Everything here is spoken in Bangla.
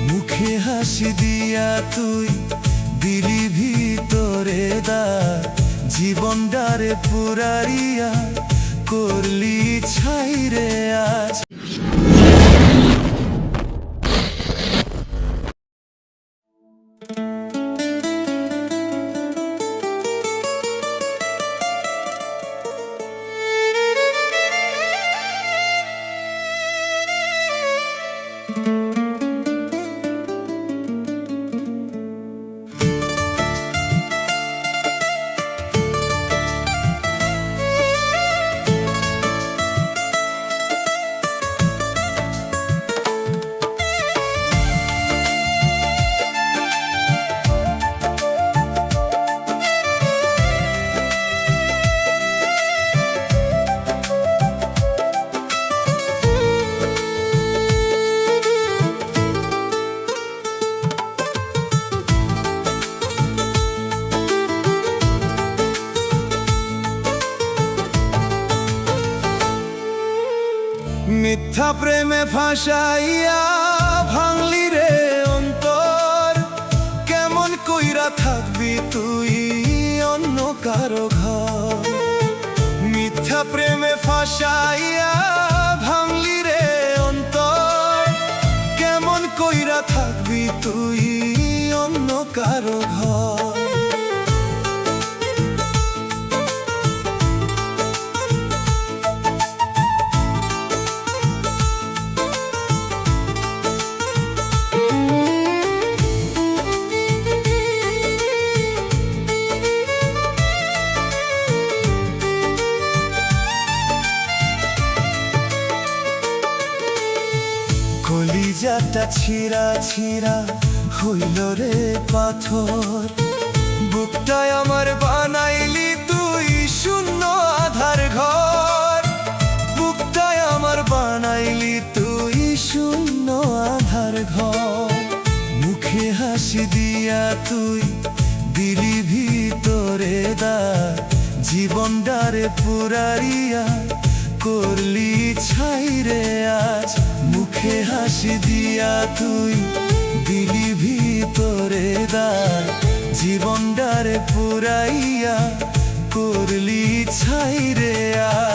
মুখে হাসি দিয়া তুই দিলি ভিতরে দ্বার, জীবনটারে পুরারিয়া করলি ছাইরে আজ। মিথ্যা প্রেমে ফাঁসাইয়া ভাঙলি রে অন্তর, কেমন কইরা থাকবি তুই অন্য কারো ঘর। মিথ্যা প্রেমে ফাঁসাইয়া ভাঙলি রে অন্তর, কেমন কইরা থাকবি তুই অন্য কারো ঘর। কলিজাটা ছিঁড়া ছিঁড়া হইল রে পাথর, বুকটায় আমার বানাইলি তুই শূন্য আধার ঘর। বুকটায় আমার বানাইলি তুই শূন্য আধার ঘর। মুখে হাসি দিয়া তুই দিলি ভিতরে দ্বার, জীবনটারে পুরারিয়া করলি ছাইরে আজ। মুখে হাসি দিয়া তুই দিলি ভিতরে দ্বার, জীবনটারে পুরাইয়া করলি ছাইরে আজ।